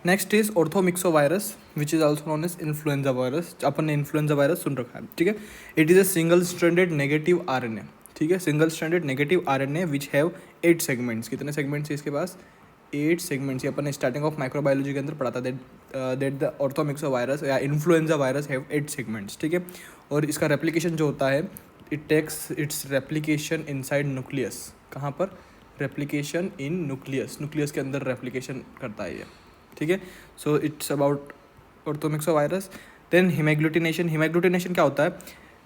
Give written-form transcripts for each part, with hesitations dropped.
Next is orthomyxovirus which is also known as influenza virus. अपन ने influenza virus सुन रखा है, ठीक है। It is a single stranded negative RNA, ठीक है, single stranded negative RNA which have 8 segments. कितने सेगमेंट्स है इसके पास? 8 सेगमेंट्स। ये अपन ने स्टार्टिंग ऑफ माइक्रोबायोलॉजी के अंदर पढ़ा था दैट द ऑर्थोमिक्सोवायरस या इन्फ्लुएंजा वायरस हैव 8 सेगमेंट्स, ठीक है। और इसका रेप्लिकेशन जो होता है, it takes its replication inside nucleus. कहाँ पर? रेप्लिकेशन इन न्यूक्लियस, न्यूक्लियस के अंदर रेप्लिकेशन करता है ये, ठीक है। So it's about orthomyxovirus. Then haemagglutination. Haemagglutination क्या होता है?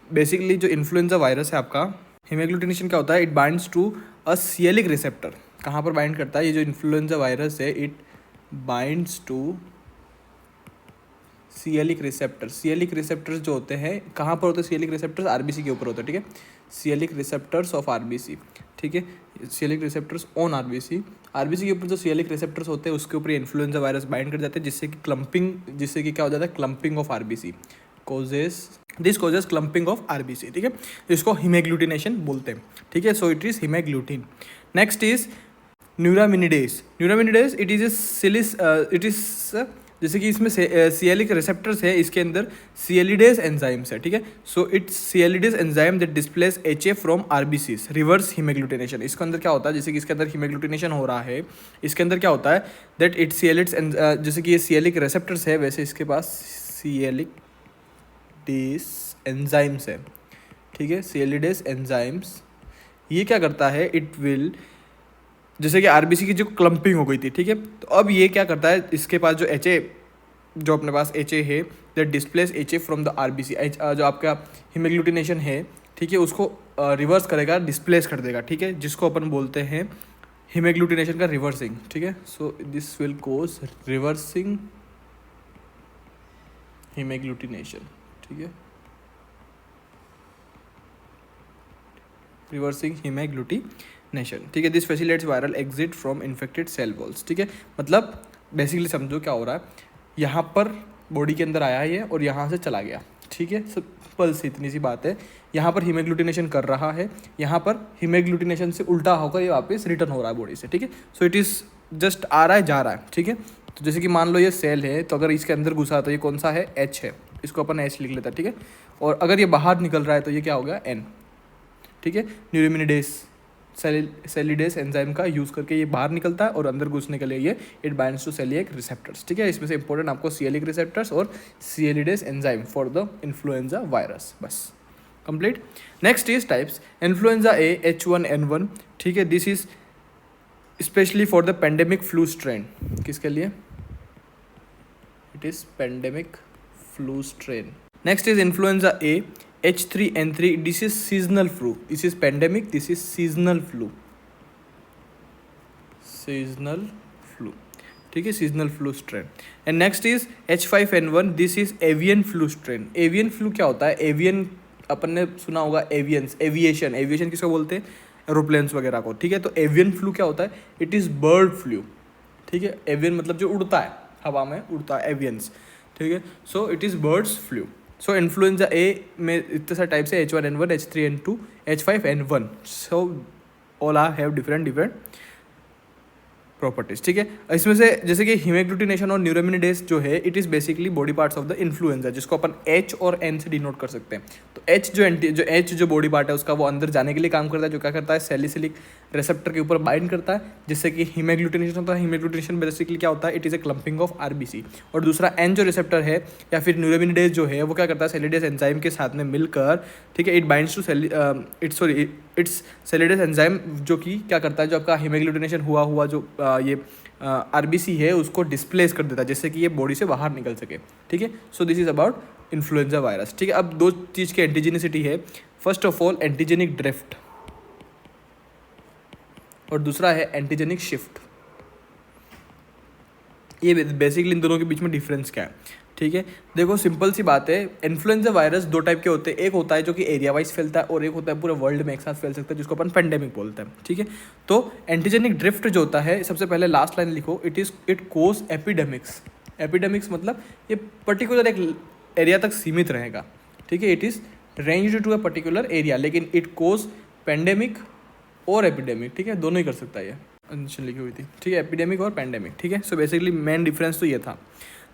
बेसिकली जो इन्फ्लुएंजा वायरस है आपका, हिमेग्लूटिनेशन क्या होता है? It binds to a sialic receptor. कहाँ पर बाइंड करता है ये जो इन्फ्लुएंजा वायरस है? It binds to sialic receptor. Sialic receptors जो होते हैं कहाँ पर होते हैं? सियलिक रिसेप्टर्स आरबीसी के ऊपर होते हैं, ठीक है। सियलिक रिसेप्टर्स ऑफ आरबीसी, ठीक है। सियलिक रिसेप्टर्स ऑन आरबीसी। आरबीसी के ऊपर जो सियलिक रिसेप्टर्स होते हैं उसके ऊपर इन्फ्लुएंजा वायरस बाइंड कर जाते हैं, जिससे कि क्या हो जाता है? Clumping of RBC this causes clumping of RBC, ठीक है। इसको हिमेग्लूटिनेशन बोलते हैं, ठीक है। So it is haemagglutinin. Next is neuraminidase. Neuraminidase it is जैसे कि इसमें सियलिक रिसेप्टर्स है, इसके अंदर सियलिडेज एंजाइम्स है, ठीक है। So it's sialidase enzyme that displace HA from RBCs, reverse haemagglutination. इसके अंदर क्या होता है? जैसे कि इसके अंदर हिमेग्लूटिनेशन हो रहा है, इसके अंदर क्या होता है? दैट इट सियलिड्स, जैसे कि ये सियलिक रिसेप्टर्स है, वैसे इसके पास सियलिक डेज एंजाइम्स है, ठीक है। सियलिडेज एंजाइम्स ये क्या करता है? इट विल, जैसे कि आरबीसी की जो क्लम्पिंग हो गई थी, ठीक है, तो अब ये क्या करता है? इसके पास जो एच ए, जो अपने पास एच ए है, that displace H A from the RBC. जो आपका हिमेग्लूटिनेशन है, ठीक है, उसको रिवर्स करेगा, डिस्प्लेस कर देगा, ठीक है, जिसको अपन बोलते हैं हिमेग्लूटिनेशन का रिवर्सिंग, ठीक है। So this will cause reversing haemagglutination, ठीक है, रिवर्सिंग हिमेग्लूटिनेशन, ठीक है। This facilitates viral exit from infected cell walls, ठीक है। मतलब बेसिकली समझो क्या हो रहा है, यहाँ पर बॉडी के अंदर आया है ये और यहाँ से चला गया, ठीक है। सिंपल सी इतनी सी बात है। यहाँ पर हिमेग्लूटिनेशन कर रहा है, यहाँ पर हिमेग्लूटिनेशन से उल्टा होकर ये वापस रिटर्न हो रहा है बॉडी से, ठीक है। सो इट इज़ जस्ट आ रहा है, जा रहा है, ठीक है। तो जैसे कि मान लो ये सेल है, तो अगर इसके अंदर घुसा तो ये कौन सा है? एच है, इसको अपन एच लिख लेता है, ठीक है। और अगर ये बाहर निकल रहा है तो ये क्या हो गया? एन, ठीक है। न्यूरामिनिडेज सेलिडेज एंजाइम का यूज़ करके ये बाहर निकलता है और अंदर घुसने के लिए ये it binds to sialic receptors, ठीक है। इसमें से इंपॉर्टेंट आपको सियलिक रिसेप्टर्स और sialidase enzyme for the influenza virus, बस complete. Next is types. Influenza A H1N1, ठीक है। This is specially for the pandemic flu strain. किसके लिए? It is pandemic flu strain. Next is influenza A H3N3, this is seasonal flu. This is pandemic, this is seasonal flu. Seasonal flu, ठीक है, seasonal flu strain. And next is H5N1, this is avian flu strain. Avian flu क्या होता है? Avian अपन ने सुना होगा, aviation किसको बोलते हैं? एरोप्लेन्स वगैरह को, ठीक है। तो एवियन फ्लू क्या होता है? इट इज़ बर्ड फ्लू, ठीक है। एवियन मतलब जो उड़ता है, हवा में उड़ता है, एवियंस, ठीक है। So it is birds flu. So influenza A में इतने सारे टाइप्स है, H1N1, H3N2, H5N1. So all are have different properties, ठीक है। इसमें से जैसे कि हिमेग्लूटिनेशन और न्यूरामिनिडेज जो है, it is basically body parts of the influenza, जिसको अपन H और N से डिनोट कर सकते हैं। तो H जो बॉडी पार्ट है उसका, वो अंदर जाने के लिए काम करता है, जो क्या करता है? सेलिसिलिक रिसेप्टर के ऊपर बाइंड करता है, जिससे कि हिमेग्लूटिनेशन होता है। हिमेग्लूटिनेशन बेसिकली क्या होता है? It is A clumping of RBC. और दूसरा N जो रिसेप्टर है या फिर न्यूरामिनिडेज जो है, वो क्या करता है? सेलिडेज एंजाइम के साथ में मिलकर, ठीक है, it binds to its sialidase enzyme, जो कि क्या करता है? जो आपका हिमेग्लूटिनेशन हुआ जो ये आरबीसी है उसको डिस्प्लेस कर देता है, जिससे कि ये बॉडी से बाहर निकल सके, ठीक है। So this is about influenza virus, ठीक है। अब दो चीज़ की एंटीजेनिसिटी है। First of all antigenic drift और दूसरा है एंटीजेनिक शिफ्ट। ये बेसिकली इन दोनों के बीच में डिफरेंस क्या है, ठीक है। देखो सिंपल सी बात है, इन्फ्लुएंजा वायरस दो टाइप के होते हैं। एक होता है जो कि एरिया वाइज फैलता है और एक होता है पूरे वर्ल्ड में एक साथ फैल सकता है, जिसको अपन पेंडेमिक बोलते हैं, ठीक है। तो एंटीजेनिक ड्रिफ्ट जो होता है, सबसे पहले लास्ट लाइन लिखो, इट कोज एपिडेमिक्स। एपिडेमिक्स मतलब ये पर्टिकुलर एक एरिया तक सीमित रहेगा, ठीक है। It is ranged to a particular area, लेकिन इट कोज पेंडेमिक और एपिडेमिक, ठीक है, दोनों ही कर सकता है ये। लिखी हुई थी, ठीक है, एपिडेमिक और पेंडेमिक, ठीक है। सो बेसिकली मेन डिफरेंस तो ये था।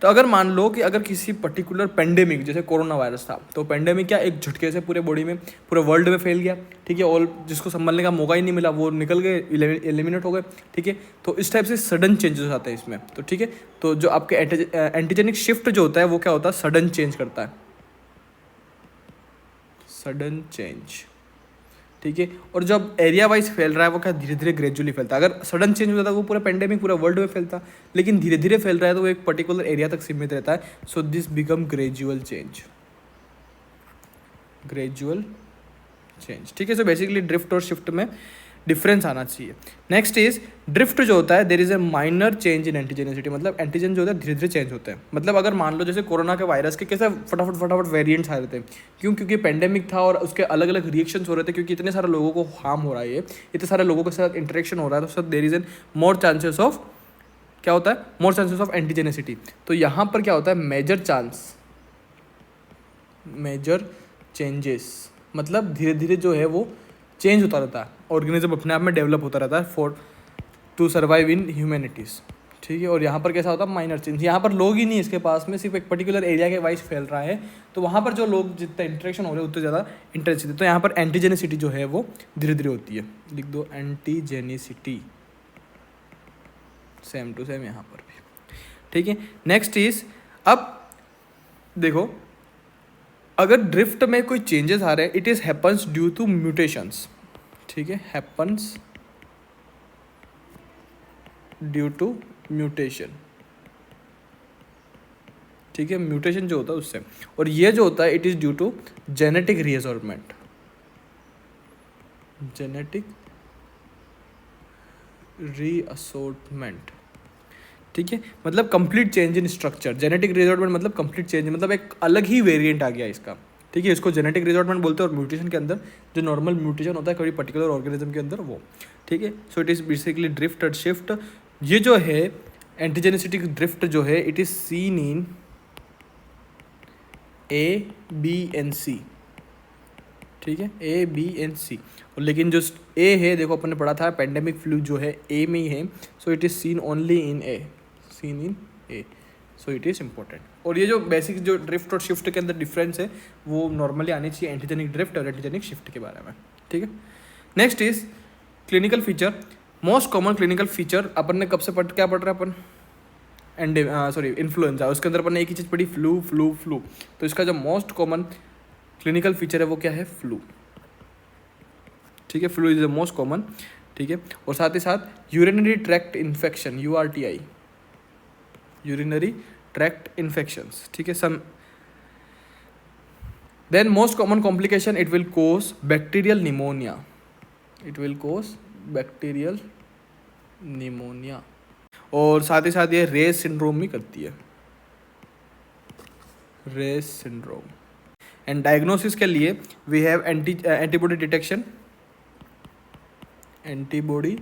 तो अगर मान लो कि अगर किसी पर्टिकुलर पेंडेमिक जैसे कोरोना वायरस था, तो पेंडेमिक क्या एक झटके से पूरे बॉडी में, पूरे वर्ल्ड में फैल गया, ठीक है, और जिसको संभलने का मौका ही नहीं मिला वो निकल गए, एलिमिनेट हो गए, ठीक है। तो इस टाइप से सडन चेंजेस आते हैं इसमें, तो ठीक है। तो जो आपके एंटीजेनिक शिफ्ट जो होता है वो क्या होता है, सडन चेंज करता है, सडन चेंज, ठीक है। और जब एरिया वाइज फैल रहा है वो क्या धीरे धीरे ग्रेजुअली फैलता है। अगर सडन चेंज होता है वो पूरा पेंडेमिक पूरा वर्ल्ड में फैलता, लेकिन धीरे धीरे फैल रहा है तो वो एक पर्टिकुलर एरिया तक सीमित रहता है। So this become gradual change, gradual change, ठीक है। सो बेसिकली ड्रिफ्ट और शिफ्ट में डिफरेंस आना चाहिए। नेक्स्ट इज ड्रिफ्ट जो होता है, there is A minor change in antigenicity, मतलब एंटीजन जो होता है धीरे धीरे चेंज होते हैं। मतलब अगर मान लो जैसे कोरोना के वायरस के कैसे फटाफट फटाफट वेरिएंट्स आ रहे थे, क्यों, क्योंकि पेंडेमिक था और उसके अलग अलग रिएक्शंस हो रहे थे, क्योंकि इतने सारे लोगों को हार्म हो रहा है, इतने सारे लोगों के साथ इंटरेक्शन हो रहा है, तो sir there is N more chances of, क्या होता है, मोर चांसेस ऑफ एंटीजेनिसिटी। तो यहाँ पर क्या होता है, मेजर चांस, मेजर चेंजेस, मतलब धीरे धीरे जो है वो चेंज होता रहता है, ऑर्गेनिज्म अपने आप में डेवलप होता रहता है for to survive in humanities, ठीक है। और यहाँ पर कैसा होता है, माइनर चेंज, यहाँ पर लोग ही नहीं इसके पास में, सिर्फ एक पर्टिकुलर एरिया के वाइज फैल रहा है, तो वहाँ पर जो लोग जितना इंटरेक्शन हो रहे हैं उतने ज़्यादा इंटरेस्ट, तो यहाँ पर एंटीजेनिसिटी जो है वो धीरे धीरे होती है। लिख दो एंटीजेनिसिटी, सेम टू सेम यहाँ पर भी, ठीक है। नेक्स्ट इज, अब देखो अगर ड्रिफ्ट में कोई चेंजेस आ रहे हैं, it is happens due to mutations, ठीक है, हैपन्स ड्यू टू म्यूटेशन, ठीक है, म्यूटेशन जो होता है उससे। और ये जो होता है it is due to genetic reassortment, genetic reassortment, ठीक है, मतलब complete change in structure. Genetic reassortment मतलब कंप्लीट चेंज, मतलब एक अलग ही वेरिएंट आ गया इसका, ठीक है, इसको जेनेटिक रीअसॉर्टमेंट बोलते हैं। और म्यूटेशन के अंदर जो नॉर्मल म्यूटेशन होता है कोई पर्टिकुलर ऑर्गेनिज्म के अंदर वो, ठीक है। So it is basically drift और शिफ्ट। ये जो है एंटीजेनिसिटी ड्रिफ्ट जो है, it is seen in A B N C, ठीक है, ए बी एन सी। और लेकिन जो ए है, देखो अपन ने पढ़ा था पेंडेमिक फ्लू जो है ए में ही है, so it is seen only in A, scene in A, so it is important. और ये जो बेसिक जो ड्रिफ्ट और शिफ्ट के अंदर डिफरेंस है वो नॉर्मली आनी चाहिए एंटीजेनिक ड्रिफ्ट और एंटीजेनिक शिफ्ट के बारे में, ठीक है। Next is clinical feature. Most common clinical feature अपन ने कब से क्या पढ़ रहे हैं अपन, इन्फ्लुएंजा, उसके अंदर अपन ने एक ही चीज़ पढ़ी, फ्लू फ्लू फ्लू। तो इसका जो मोस्ट कॉमन क्लिनिकल फीचर है वो क्या है, फ्लू, ठीक है, flu is the most common, ठीक है। और साथ ही साथ urinary tract infection, URTI, urinary tract infections, ठीक है। Some then most common complication, it will cause bacterial pneumonia, it will cause bacterial pneumonia. और साथ ही साथ ये रेस सिंड्रोम भी करती है, रेस सिंड्रोम। एंड डायग्नोसिस के लिए we have antibody detection, antibody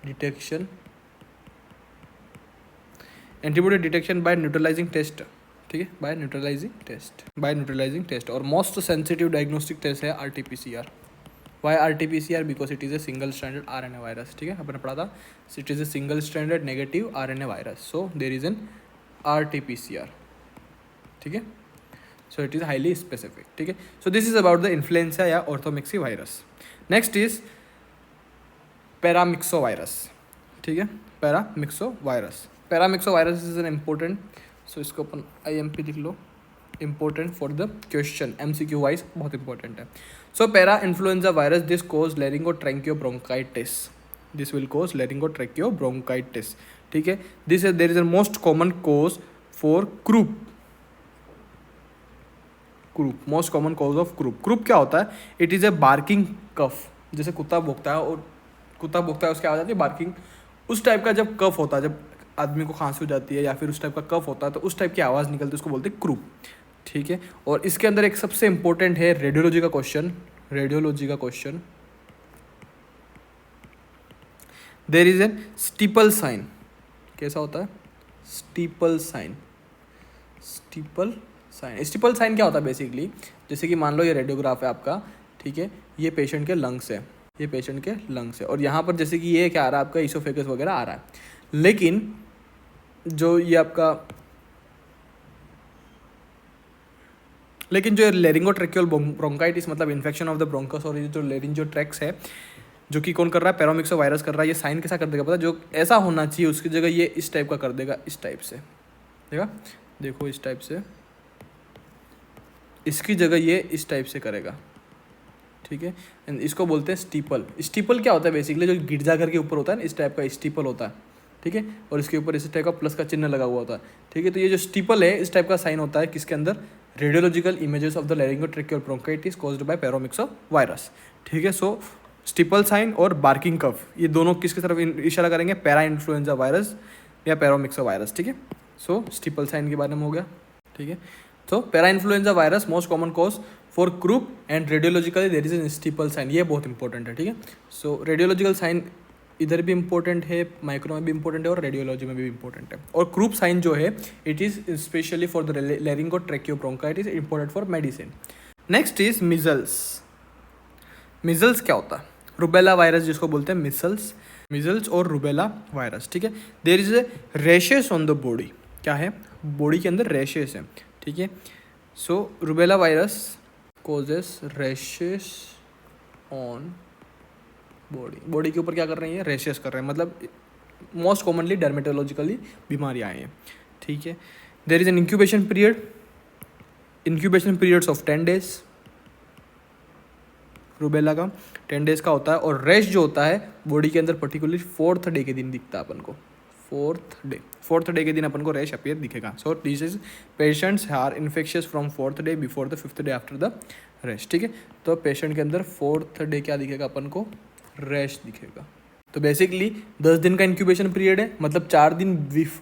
detection, antibody detection by neutralizing test, ठीक है, बाय न्यूट्रलाइजिंग टेस्ट। और मोस्ट सेंसिटिव डायग्नोस्टिक टेस्ट है RT-PCR। Why RT-PCR? Because it is a single stranded RNA virus, ठीक है, अपन ने पढ़ा था, it is a single stranded negative RNA virus, so there is an RT-PCR, ठीक है। So it is highly specific, ठीक है। So this is about the influenza या orthomyxo virus. Next is paramyxo virus, ठीक है, paramyxo virus. Paramyxo virus is an important, so इसको अपन IMP लिख लो, important for the question, MCQ wise बहुत इंपॉर्टेंट है। So para influenza virus, this cause laryngotracheobronchitis, this will cause laryngotracheobronchitis, ठीक है। This is there is a most common cause for croup, most common cause of croup क्या होता है, it is a barking cough, जैसे कुत्ता भौंकता है और कुत्ता भौंकता है उसकी आवाज़ आती है बार्किंग, उस टाइप का जब कफ होता है, जब आदमी को खांसी हो जाती है या फिर उस टाइप का कफ होता है तो उस टाइप की आवाज़ निकलती है, उसको बोलते हैं क्रूप, ठीक है। और इसके अंदर एक सबसे इंपॉर्टेंट है रेडियोलॉजी का question, there is an steeple sign, कैसा होता है, स्टीपल साइन क्या होता है बेसिकली, जैसे कि मान लो ये रेडियोग्राफ है आपका, ठीक है, ये पेशेंट के लंग्स है, ये पेशेंट के लंग्स है। और यहाँ पर जैसे कि ये क्या आ रहा है आपका इसोफेगस वगैरह आ रहा है, लेकिन जो ये आपका लेरिंगोट्रेक्यूल ब्रोंकाइटिस मतलब इन्फेक्शन ऑफ द ब्रोंकस और ये जो लेरिंजो ट्रैक्स है जो कि कौन कर रहा है, पैरामिक्सो वायरस कर रहा है, ये साइन कैसा कर देगा पता, जो ऐसा होना चाहिए उसकी जगह ये इस टाइप का कर देगा, इस टाइप से देखा, देखो इस टाइप से, इसकी जगह ये इस टाइप से करेगा, ठीक है। एंड इसको बोलते हैं स्टीपल। स्टीपल क्या होता है बेसिकली, जो गिरजाघर के ऊपर होता है ना, इस टाइप का स्टीपल होता है, ठीक है, और इसके ऊपर इस टाइप का प्लस का चिन्ह लगा हुआ होता है, ठीक है। तो ये जो स्टीपल है इस टाइप का साइन होता है किसके अंदर, radiological images of the laryngotracheal bronchitis caused by paramyxo virus, ठीक है। सो स्टीपल साइन और बार्किंग कव ये दोनों किसकी तरफ इशारा करेंगे, पैरा इन्फ्लुएंजा वायरस या पैरामिक्सो वायरस, ठीक है। सो स्टीपल साइन के बारे में हो गया, ठीक है। तो para influenza virus most common cause for croup and radiologically there is an steeple sign, ये बहुत इंपॉर्टेंट है, ठीक है। सो रेडियोलॉजिकल साइन इधर भी इंपॉर्टेंट है, माइक्रो में भी इंपॉर्टेंट है और रेडियोलॉजी में भी इंपॉर्टेंट है। और क्रूप साइन जो है it is specially for the laryngotracheal bronchitis important for medicine. Next is measles. Measles क्या होता है, रुबेला वायरस जिसको बोलते हैं मिजल्स और रुबेला वायरस, ठीक है। There is a rashes on the body, क्या है, बॉडी के अंदर रैशेस है, ठीक है। So rubella virus causes rashes on body के ऊपर क्या कर रही है, रैशेस कर रहे हैं, मतलब मोस्ट कॉमनली डर्मेटोलॉजिकली बीमारियाँ हैं, ठीक है। There is an incubation periods of 10 days, rubella का 10 डेज का होता है। और रैश जो होता है बॉडी के अंदर पर्टिकुलरली 4th डे के दिन दिखता है अपन को, 4th डे के दिन अपन को रैश अपीयर दिखेगा। So this is patients are infectious from 4th day before the 5th day after the rash, ठीक है। तो पेशेंट के अंदर 4th डे क्या दिखेगा अपन को, रैश दिखेगा। तो बेसिकली 10 दिन का इंक्यूबेशन पीरियड है, मतलब 4 दिन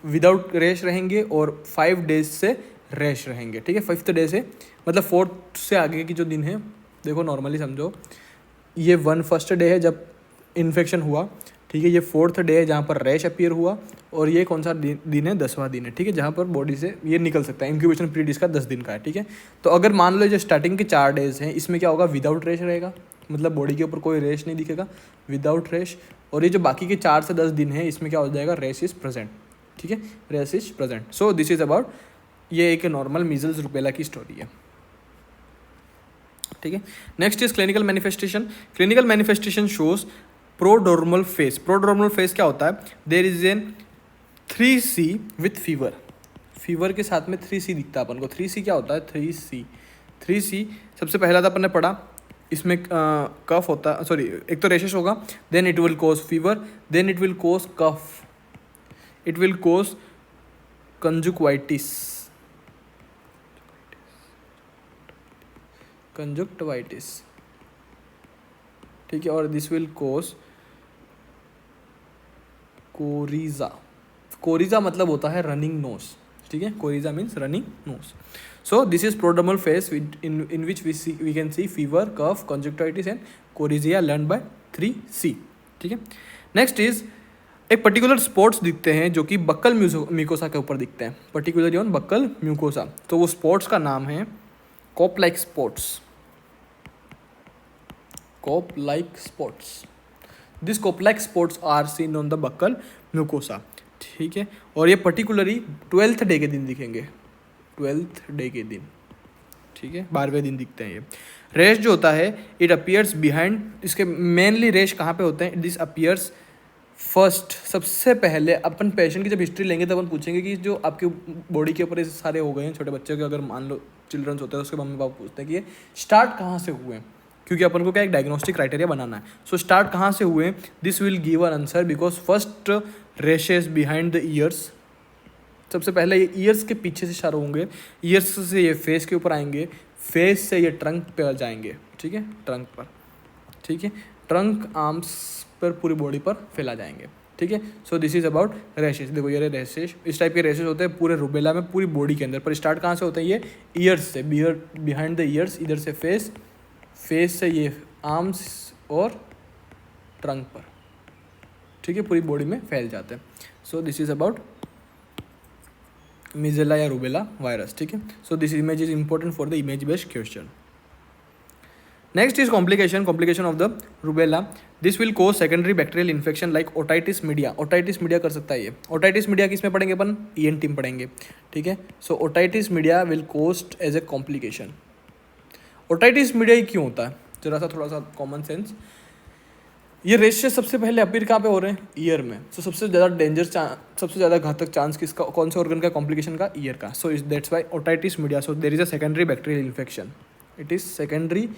विदाउट रैश रहेंगे और 5 डेज से रैश रहेंगे, ठीक है। 5th डे से मतलब 4th से आगे की जो दिन है, देखो नॉर्मली समझो ये 1st डे है जब इन्फेक्शन हुआ, ठीक है। ये 4th डे है जहाँ पर रैश अपीयर हुआ, और ये कौन सा दिन है, 10वां दिन है, ठीक है, जहाँ पर बॉडी से ये निकल सकता है। इंक्यूबेशन पीरियड इसका 10 दिन का है, ठीक है। तो अगर मान लो जो स्टार्टिंग के 4 डेज हैं इसमें क्या होगा, विदाउट रैश रहेगा, मतलब बॉडी के ऊपर कोई रैश नहीं दिखेगा, विदाउट रैश। और ये जो बाकी के 4 से 10 दिन है इसमें क्या हो जाएगा, रैश इज प्रेजेंट, ठीक है, rash is present. So this is about, ये एक नॉर्मल मीजल्स रुबेला की स्टोरी है, ठीक है। Next is clinical manifestation. Clinical manifestation shows prodromal phase. Prodromal phase क्या होता है, there is an 3C with fever, fever के साथ में 3C दिखता है अपन को। 3C क्या होता है, 3C सबसे पहला था अपन ने पढ़ा, इसमें कफ होता है, सॉरी एक तो रैशेस होगा, then it will cause fever, then it will cause cough, it will cause conjunctivitis, ठीक है। और दिस विल कोज कोरिजा मतलब होता है रनिंग नोज, ठीक है, coryza means running nose. So this is prodromal phase in which we can see fever, cough, conjunctivitis and coryza learn by 3C, ठीक है। नेक्स्ट इज एक पर्टिकुलर स्पॉट्स दिखते हैं जो कि बक्कल म्यूकोसा के ऊपर दिखते हैं, पर्टिकुलरली ऑन बक्कल म्यूकोसा। तो वो स्पॉट्स का नाम है Koplik spots. This Koplik spots are seen on the buccal mucosa, ठीक है। और ये पर्टिकुलरली 12th डे के दिन दिखेंगे, 12th डे के दिन, ठीक है, 12वें दिन दिखते हैं ये। रैश जो होता है इट अपीयर्स बिहाइंड, इसके मेनली रैश कहाँ पे होते हैं, दिस अपीयर्स फर्स्ट, सबसे पहले अपन पेशेंट की जब हिस्ट्री लेंगे तब अपन पूछेंगे कि जो आपके बॉडी के ऊपर ये सारे हो गए हैं, छोटे बच्चे के अगर मान लो चिल्ड्रंस होते हैं तो उसके मम्मी पापा पूछते हैं कि ये स्टार्ट कहाँ से हुए हैं, क्योंकि अपन को क्या एक डायग्नोस्टिक क्राइटेरिया बनाना है। सो स्टार्ट कहाँ से हुए, this will give an answer because first rashes behind the ears, सबसे पहले ये ईयर्स के पीछे से शुरू होंगे, ईयर्स से ये फेस के ऊपर आएंगे, फेस से ये ट्रंक पे जाएंगे, ठीक है, ट्रंक पर, ठीक है, ट्रंक आर्म्स पर पूरी बॉडी पर फैला जाएंगे, ठीक है। So this is about rashes. देखो ये रैशेस, इस टाइप के रैशेस होते हैं पूरे रुबेला में, पूरी बॉडी के अंदर, पर स्टार्ट कहाँ से होते हैं, ये ईयर्स से, बिहाइंड द ईयर्स, इधर से फेस, फेस से ये आर्म्स और ट्रंक पर, ठीक है, पूरी बॉडी में फैल जाते हैं। So this is about measles या रुबेला वायरस, ठीक है। So this image is important for the image based question. Next is complication of the rubella. This will cause secondary bacterial infection like otitis media. Otitis media कर सकता है ये. Otitis media किस में पढ़ेंगे अपन, ENT में पढ़ेंगे, ठीक है. So otitis media will cause as a complication. Otitis media ही क्यों होता है, जरा सा थोड़ा सा कॉमन सेंस. ये रेशेस सबसे पहले अपीयर कहाँ पे हो रहे हैं, ईयर में. सो सबसे ज़्यादा सबसे ज़्यादा घातक चांस किसका, कौन से ऑर्गन का कॉम्प्लिकेशन का, ईयर का. सो that's Y otitis media. So there is a secondary bacterial infection. It is secondary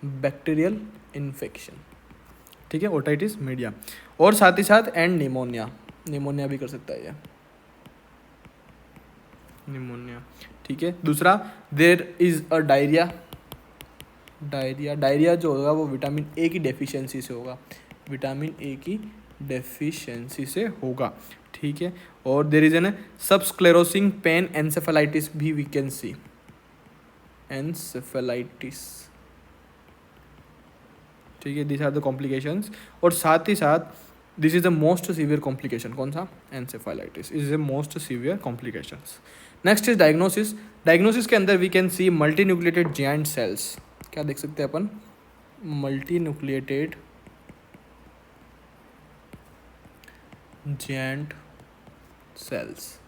bacterial infection, ठीक है, ओटाइटिस मीडिया. और साथ ही साथ एंड निमोनिया भी कर सकता है ये, निमोनिया, ठीक है. दूसरा, देर इज अ डायरिया जो होगा वो विटामिन ए की डेफिशिएंसी से होगा, विटामिन ए की डेफिशिएंसी से होगा, ठीक है. और there is an sub sclerosing panencephalitis भी वी कैन सी, एंसेफेलाइटिस, ठीक है. This are the complications. और साथ ही साथ this is the most severe complication. कौन सा, encephalitis is the most severe complications. Next is diagnosis के अंदर we can see multinucleated giant cells. क्या देख सकते हैं अपन, multinucleated giant cells.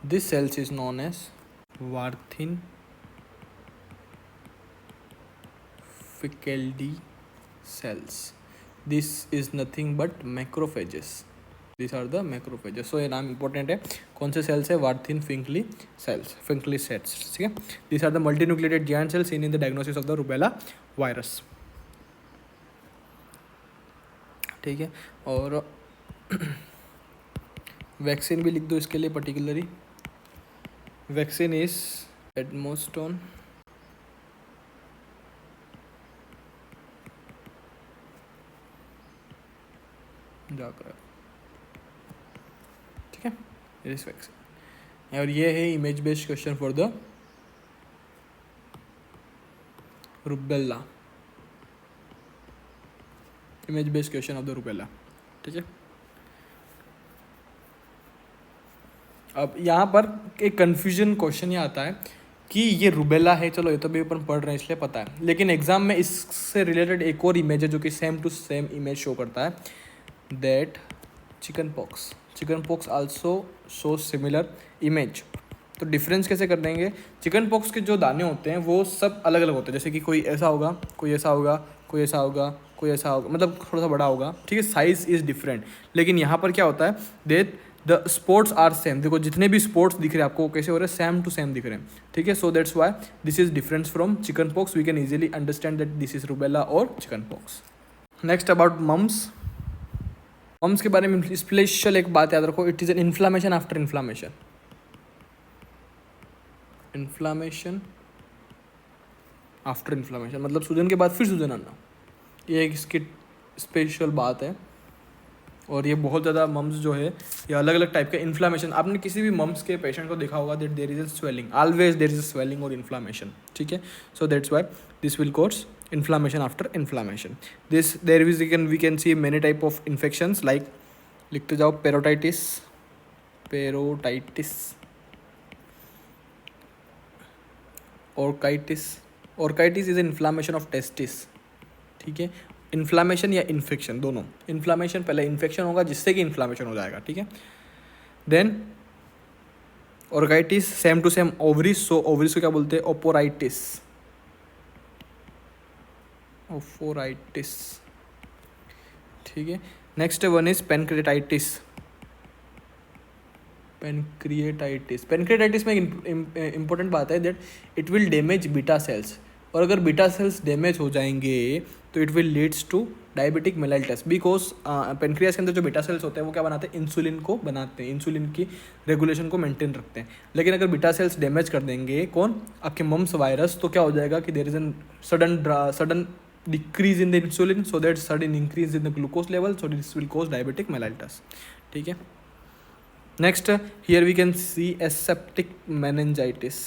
This cells is known as Warthin Finkeldey cells. This is nothing but macrophages. These are the macrophages. So ये नाम important है. कौन से cells है, वार्थिन फिंकली cells, फिंकली सेट्स, ठीक है. These are the multinucleated giant cells seen in the diagnosis of the rubella virus, ठीक है. और वैक्सीन भी लिख दो इसके लिए पर्टिकुलरली. वैक्सीन इज एडमोस्टोन, जाकर, ठीक है, इस वैक्सीन. और ये है image based question for the rubella, image based question of the rubella, ठीक है. अब यहाँ पर एक कन्फ्यूजन क्वेश्चन ये आता है कि ये रूबेला है, चलो ये तो भी अपन पढ़ रहे हैं इसलिए पता है, लेकिन एग्जाम में इससे रिलेटेड एक और इमेज है जो कि same to same image show करता है, that chicken pox also show similar image. तो डिफरेंस कैसे कर देंगे, चिकन पॉक्स के जो दाने होते हैं वो सब अलग अलग होते हैं. जैसे कि कोई ऐसा होगा, कोई ऐसा होगा, कोई ऐसा होगा, कोई ऐसा होगा, मतलब थोड़ा सा बड़ा होगा, ठीक है, साइज इज़ डिफरेंट. लेकिन यहाँ पर क्या होता है, that the sports are same. देखो जितने भी स्पोर्ट्स दिख रहे हैं आपको कैसे हो रहे हैं, सेम टू सेम दिख रहे हैं, ठीक है. So that's why this is difference from chicken pox. We can easily understand that this is rubella और chicken pox. Next about mumps के बारे में स्पेशल एक बात याद रखो, it is an inflammation after inflammation. Inflammation after inflammation मतलब सूजन के बाद फिर सूजन आना, ये एक इसकी स्पेशल बात है. और ये बहुत ज़्यादा मम्स जो है ये अलग अलग टाइप के इन्फ्लामेशन. आपने किसी भी मम्स के पेशेंट को देखा होगा that there is a swelling, always there is a swelling और इन्फ्लामेशन, ठीक है. So that's why this will cause inflammation after inflammation. We can see many type of infections like लिखते जाओ, पेरोटाइटिस, orchitis is inflammation of testis, ठीक है. Inflammation या infection दोनों, inflammation पहले इन्फेक्शन होगा जिससे कि इन्फ्लामेशन हो जाएगा, ठीक है. Then orchitis same to same ovaries. So ovaries को क्या बोलते हैं, ओफोराइटिस, ठीक है. नेक्स्ट वन इज पेनक्रिएटाइटिस में इंपॉर्टेंट बात है that it will damage beta cells. और अगर बीटा सेल्स डैमेज हो जाएंगे तो it will leads to diabetic mellitus, because pancreas के अंदर जो बीटा सेल्स होते हैं वो क्या बनाते हैं, इंसुलिन को बनाते हैं, इंसुलिन की रेगुलेशन को मेंटेन रखते हैं. लेकिन अगर बीटा सेल्स डैमेज कर देंगे कौन, आपके मम्स वायरस, तो क्या हो जाएगा कि there is an sudden decrease in the insulin, so that sudden increase in the glucose level, so this will cause diabetic mellitus, ठीक है. Next here we can see aseptic meningitis,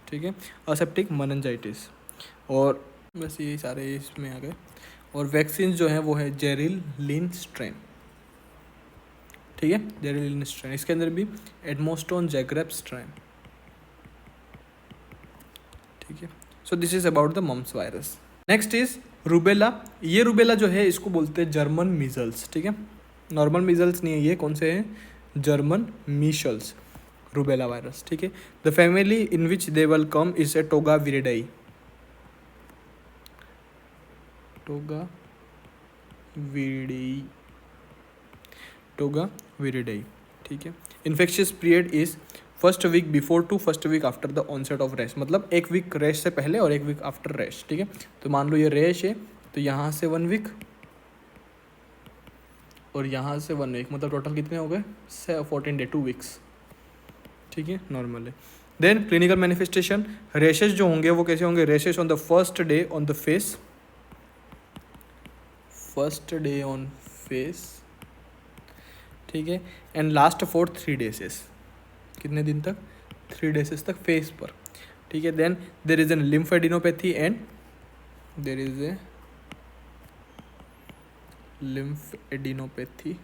ठीक है, aseptic meningitis. और बस ये सारे इसमें आ गए. और वैक्सीन जो है वो है जेरिल लिन स्ट्रेन, ठीक है, जेरेलिन स्ट्रेन। इसके अंदर भी एडमोस्टोन जैग्रेप स्ट्रेन, ठीक है। So this is about the mumps virus. Next is rubella. ये रूबेला जो है इसको बोलते हैं जर्मन मीजल्स, ठीक है। नॉर्मल मीजल्स नहीं है ये, कौन से हैं, जर्मन मीशल्स, रूबेला वायरस, ठीक है। The family in which they will come is a Togaviridae, Togaviridae, Togaviridae, ठीक है। Infectious period is first week before to first week after the onset of rash, मतलब एक week rash से पहले और एक week after rash, ठीक है। तो मान लो ये रैश है तो यहाँ से 1 वीक और यहाँ से 1 वीक, मतलब टोटल कितने हो गए, 14 डे, 2 वीक्स, ठीक है, नॉर्मल है। देन क्लिनिकल मैनिफेस्टेशन, रैशेज जो होंगे वो कैसे होंगे, rashes on the first day on the face, first day on face, ठीक है, एंड लास्ट फॉर 3 डेज, कितने दिन तक, 3 डेज तक फेस पर, ठीक है। Then there is an lymphadenopathy and there is a lymphadenopathy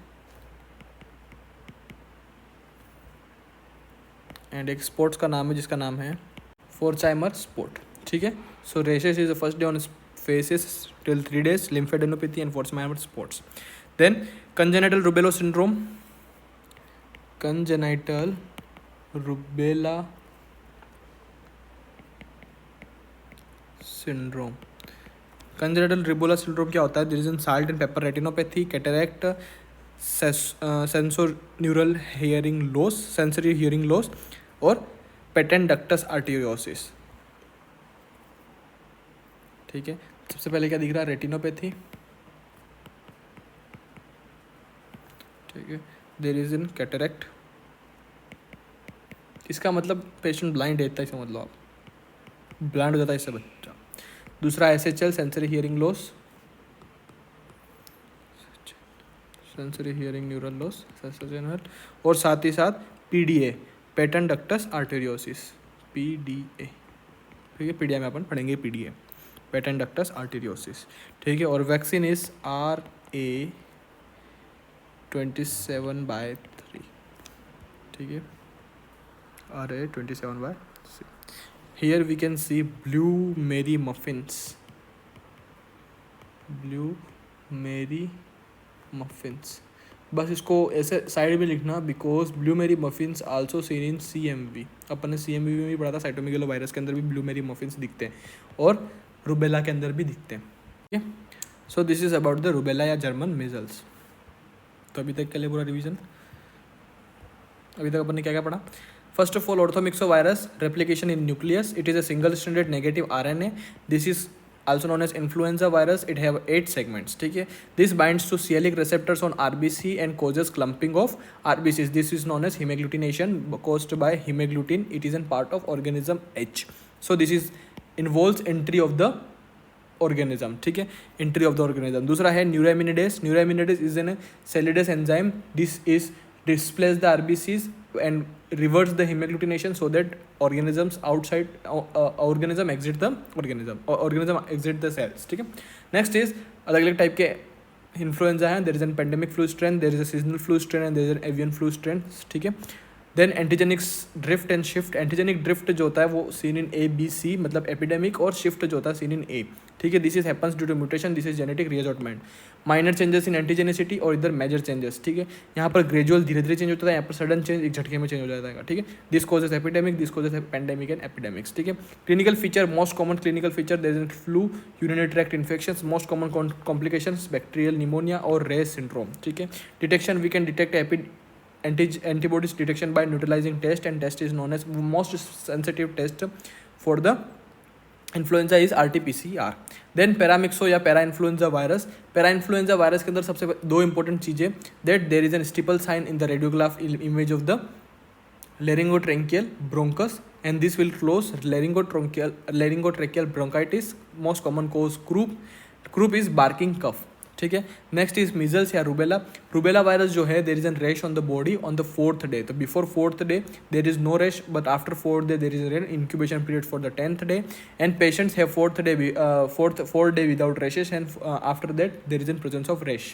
and एक स्पोर्ट्स का नाम है जिसका नाम है फोर्चाइमर स्पोर्ट, ठीक है। So rashes is the first day on faces till 3 days, lymphadenopathy and Forchheimer spots. Then congenital rubella syndrome, congenital rubella syndrome, congenital rubella syndrome क्या होता है, there is an salt and pepper retinopathy, cataract, sensorineural hearing loss, sensory hearing loss और patent ductus arteriosus, ठीक है। सबसे पहले क्या दिख रहा है, रेटिनोपैथी, ठीक है। देयर इज इन कैटरैक्ट, इसका मतलब पेशेंट ब्लाइंड रहता है, समझ लो आप, ब्लाइंड हो जाता है इससे बच्चा। दूसरा SHL, sensory hearing loss, sensory hearing neural loss, और साथ ही साथ PDA, patent ductus arteriosus, PDA, ठीक है। पीडिया में अपन पढ़ेंगे PDA, पेटेंट डक्टस आर्टेरियोसिस, ठीक है। और वैक्सीन इज RA27/3, ठीक है, RA27/3। Here we can see blueberry muffins, blueberry muffins, बस इसको ऐसे साइड में लिखना, because blueberry muffins also seen in CMV, अपन ने CMV में भी पढ़ा था, साइटोमेगालो वायरस के अंदर भी ब्लू मेरी मफिन्स दिखते हैं और रूबेला के अंदर भी दिखते हैं, ठीक है। So this is about the rubella या जर्मन मीजल्स। तो अभी तक के लिए पूरा रिवीजन, अभी तक अपन ने क्या क्या पढ़ा। First of all, orthomyxovirus replication in nucleus, it is a single stranded negative RNA, this is also known as influenza virus, it have 8 segments, ठीक है। this binds to C-Alic receptors on RBC and causes clumping of RBCs, this is known as hemagglutination caused by hemagglutinin, it is a part of organism H, so this is involves entry of the organism, ठीक है, entry of the organism। दूसरा है neuraminidase, neuraminidase is a cellulose enzyme, this is displace the RBCs and reverse the hemagglutination so that organisms outside organism exit the organism exit the cells, ठीक है। Next is अलग अलग type के influenza हैं, there is an pandemic flu strain, there is a seasonal flu strain and there is an avian flu strain, ठीक है। Then antigenic drift and shift, antigenic drift जो होता है वो सीन इन ABC, मतलब epidemic, और shift जो होता है सीन इन A, ठीक है। This is happens due to mutation, this is genetic reassortment. Minor changes in antigenicity और इधर मेजर चेंजेस, ठीक है। यहाँ पर ग्रेजुअल धीरे धीरे चेंज होता है, यहाँ पर सडन चेंज एक झटके में चेंज हो जाता है, ठीक है। This causes epidemic, this causes pandemic and epidemics, ठीक है। Clinical feature, most common clinical feature there is flu, urinary tract infections, most common complications bacterial pneumonia और रेस सिंड्रोम, ठीक है। Detection, we can detect antibodies detection by neutralizing test, and test is known as most sensitive test for the influenza is RT-PCR। Then paramyxo या para influenza virus, para influenza virus के अंदर सबसे 2 important चीज़ें, that there is an steeple sign in the radiograph image of the laryngotracheal bronchus and this will close laryngotracheal bronchitis, most common cause croup is barking cough, ठीक है। Next is measles या rubella, rubella virus जो है there is an rash on the body on the 4th day, तो before 4th day there is no rash, but after 4th day there is an incubation period for the 10th day and patients have 4th day without rashes and after that there is in presence of rash,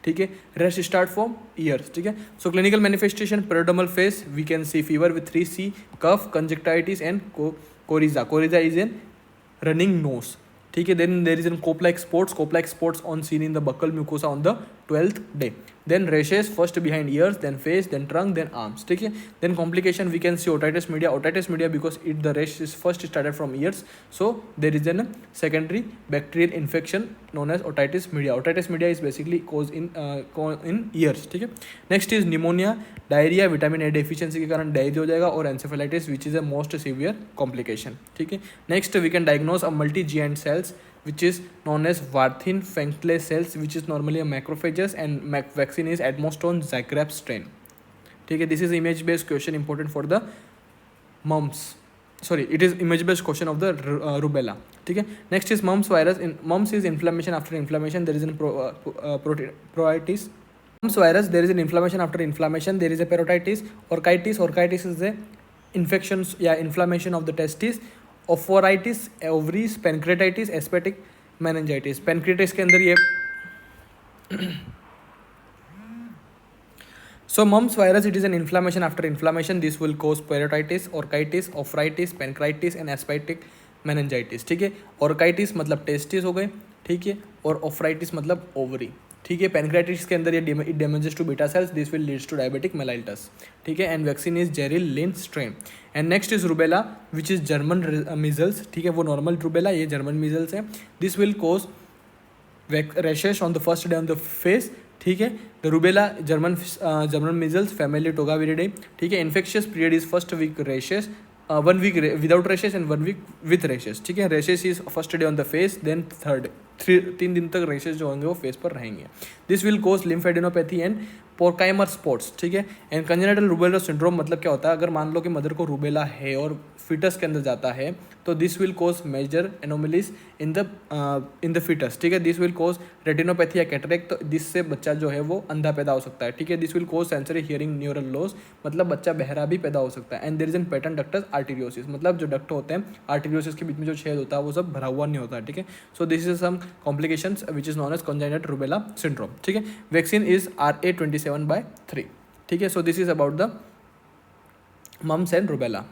ठीक है. Rash start from ears. ठीक है. So clinical manifestation prodromal phase we can see fever with 3C, cough, conjunctivitis and coryza. Coryza is an running nose. ठीक है. Then there is an Koplik spots on seen in the buccal mucosa on the 12th day. Then rashes first behind ears, then face, then trunk, then arms. ठीक है. Then complication we can see otitis media because the rash is first started from ears, so there is a secondary bacterial infection known as otitis media. Otitis media is basically caused in ears. ठीक है. Next is pneumonia, diarrhoea, vitamin A deficiency के कारण diarrhoea हो जाएगा, और encephalitis which is a most severe complication. ठीक है. Next we can diagnose a multi giant cells which is known as Warthin-Fenkle cells, which is normally a macrophages, and vaccine is Admostone Zagreb strain. ठीक है. This is image based question important for the mumps. Sorry, it is image based question of the rubella. ठीक है. Next is mumps virus. Mumps is inflammation after inflammation. There is an parotitis. Mumps virus, there is an inflammation after inflammation. There is a parotitis. Orchitis is a infections या inflammation of the testes. Oophoritis, ovaries, pancreatitis, aseptic meningitis. Pancreatitis के अंदर ये so mumps virus it is an inflammation after inflammation. This will cause parotitis, orchitis, oophoritis, pancreatitis and aseptic meningitis. ठीक है. Orchitis मतलब testis हो गए. ठीक है. और ओफ्राइटिस मतलब ओवरी. ठीक है. पेनक्राइटिस के अंदर ये it damages to beta cells. This will leads to diabetic mellitus. ठीक है. And vaccine is Jeryl Lynn strain. And next is rubella which is German measles. ठीक है. वो नॉर्मल रूबेला, ये जर्मन मीजल्स है. This will cause rashes on the first day on the face. ठीक है. The rubella German measles family Togaviridae. ठीक है. Infectious period is first week rashes, 1 week without rashes and 1 week with rashes. ठीक है. Rashes is first day on the face, then 3 दिन तक rashes जो होंगे वो फेस पर रहेंगे. This will cause lymphadenopathy and Forchheimer spots. ठीक है. एंड कंजेनिटल रूबेला सिंड्रोम मतलब क्या होता है, अगर मान लो कि मदर को रूबेला है और फीटस के अंदर जाता है तो this will cause major anomalies in the fetus. ठीक है. दिस विल कोज रेटिनोपैथी या कैटरेक्ट. तो जिससे बच्चा जो है वो अंधा पैदा हो सकता है. ठीक है. This will cause sensory hearing neural loss, मतलब बच्चा बहरा भी पैदा हो सकता है. And there is an pattern ductus arteriosus, मतलब जो डक्ट होते हैं आर्टीरियोसिस के बीच में जो छेद होता है वो सब भरा हुआ नहीं होता है. ठीक है. So this is some complications which is known as congenital rubella syndrome. ठीक है. Vaccine is RA27/3. ठीक है. So this is about the mumps and rubella.